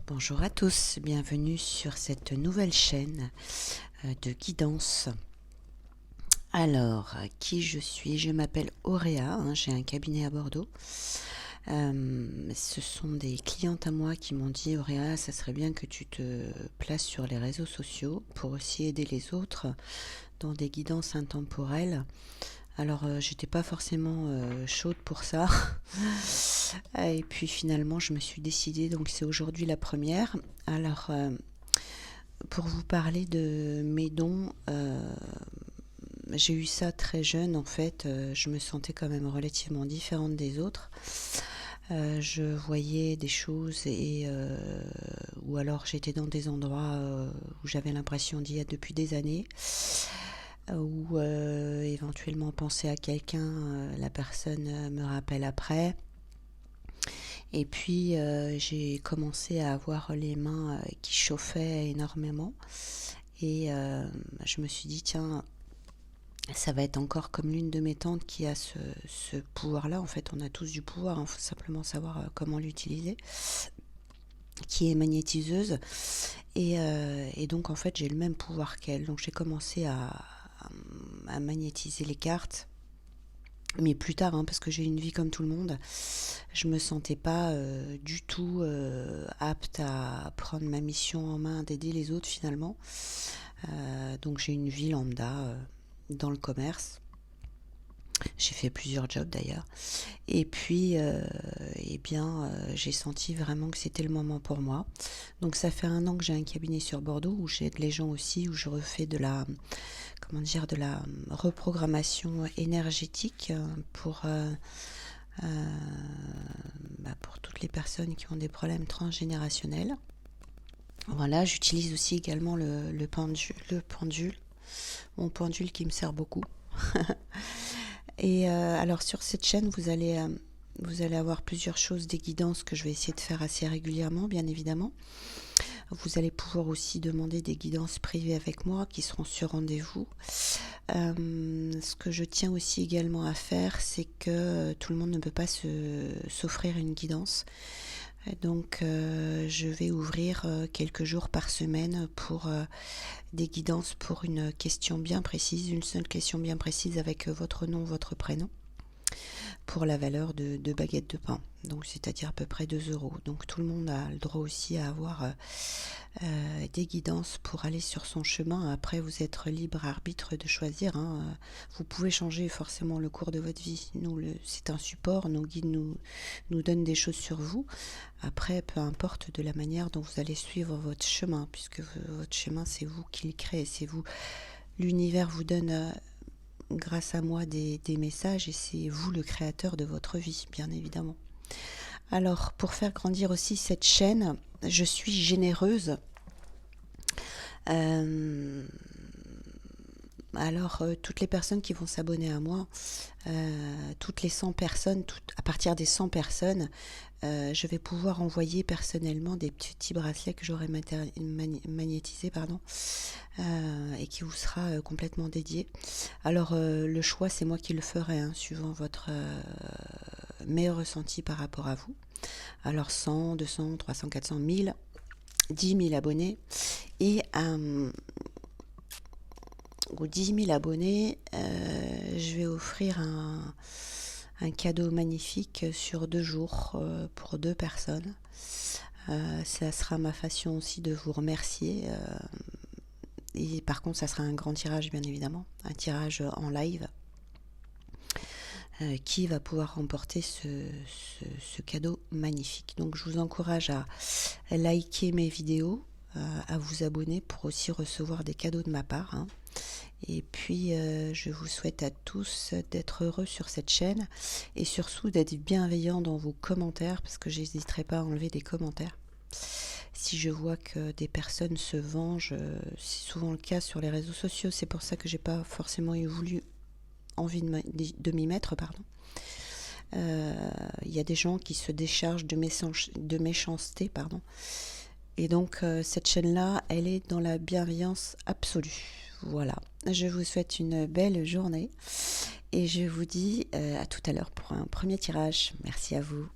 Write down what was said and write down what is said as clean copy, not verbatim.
Bonjour à tous, bienvenue sur cette nouvelle chaîne de guidance. Alors, qui je suis? Je m'appelle Auréa, j'ai un cabinet à Bordeaux. Ce sont des clientes à moi qui m'ont dit: Auréa, ça serait bien que tu te places sur les réseaux sociaux pour aussi aider les autres dans des guidances intemporelles. Alors, j'étais pas forcément chaude pour ça. Et puis finalement, je me suis décidée, donc c'est aujourd'hui la première. Alors, pour vous parler de mes dons, j'ai eu ça très jeune en fait. Je me sentais quand même relativement différente des autres. Je voyais des choses ou alors j'étais dans des endroits où j'avais l'impression d'y être depuis des années. Ou éventuellement penser à quelqu'un, la personne me rappelle après. Et puis j'ai commencé à avoir les mains qui chauffaient énormément. Et je me suis dit, tiens, ça va être encore comme l'une de mes tantes qui a ce pouvoir-là. En fait, on a tous du pouvoir, il faut simplement savoir comment l'utiliser, qui est magnétiseuse. Et donc, en fait, j'ai le même pouvoir qu'elle. Donc, j'ai commencé à magnétiser les cartes. Mais plus tard, parce que j'ai une vie comme tout le monde, je me sentais pas du tout apte à prendre ma mission en main, d'aider les autres finalement. Donc j'ai une vie lambda dans le commerce. J'ai fait plusieurs jobs d'ailleurs. Et puis, j'ai senti vraiment que c'était le moment pour moi. Donc ça fait 1 an que j'ai un cabinet sur Bordeaux où j'aide les gens aussi, où je refais de la reprogrammation énergétique pour toutes les personnes qui ont des problèmes transgénérationnels. Voilà, j'utilise aussi également le pendule, mon pendule qui me sert beaucoup. Et alors sur cette chaîne, vous allez avoir plusieurs choses, des guidances que je vais essayer de faire assez régulièrement, bien évidemment. Vous allez pouvoir aussi demander des guidances privées avec moi qui seront sur rendez-vous. Ce que je tiens aussi également à faire, c'est que tout le monde ne peut pas s'offrir une guidance. Donc je vais ouvrir quelques jours par semaine pour des guidances pour une question bien précise, une seule question bien précise avec votre nom, votre prénom, pour la valeur de 2 baguettes de pain, donc c'est-à-dire à peu près 2 euros. Donc tout le monde a le droit aussi à avoir des guidances pour aller sur son chemin. Après, vous êtes libre arbitre de choisir. Vous pouvez changer forcément le cours de votre vie. C'est un support, nos guides nous donnent des choses sur vous. Après, peu importe de la manière dont vous allez suivre votre chemin, puisque votre chemin, c'est vous qui le créez, c'est vous. L'univers vous donne grâce à moi des messages et c'est vous le créateur de votre vie, bien évidemment. Alors, pour faire grandir aussi cette chaîne, je suis généreuse. Toutes les personnes qui vont s'abonner à moi, toutes les 100 personnes, à partir des 100 personnes, je vais pouvoir envoyer personnellement des petits bracelets que j'aurai magnétisés, et qui vous sera complètement dédié. Alors le choix, c'est moi qui le ferai, suivant votre meilleur ressenti par rapport à vous. Alors 100, 200, 300, 400, 1000, 10 000 abonnés. Et aux 10 000 abonnés, je vais offrir un cadeau magnifique sur 2 jours pour 2 personnes. Ça sera ma façon aussi de vous remercier. Et par contre, ça sera un grand tirage, bien évidemment, un tirage en live. Qui va pouvoir remporter ce cadeau magnifique. Donc je vous encourage à liker mes vidéos, à vous abonner pour aussi recevoir des cadeaux de ma part. Et puis je vous souhaite à tous d'être heureux sur cette chaîne et surtout d'être bienveillants dans vos commentaires, parce que j'hésiterai pas à enlever des commentaires. Si je vois que des personnes se vengent, c'est souvent le cas sur les réseaux sociaux, c'est pour ça que j'ai pas forcément envie de m'y mettre, il y a des gens qui se déchargent de méchanceté, et donc cette chaîne-là, elle est dans la bienveillance absolue. Voilà, je vous souhaite une belle journée et je vous dis à tout à l'heure pour un premier tirage. Merci à vous.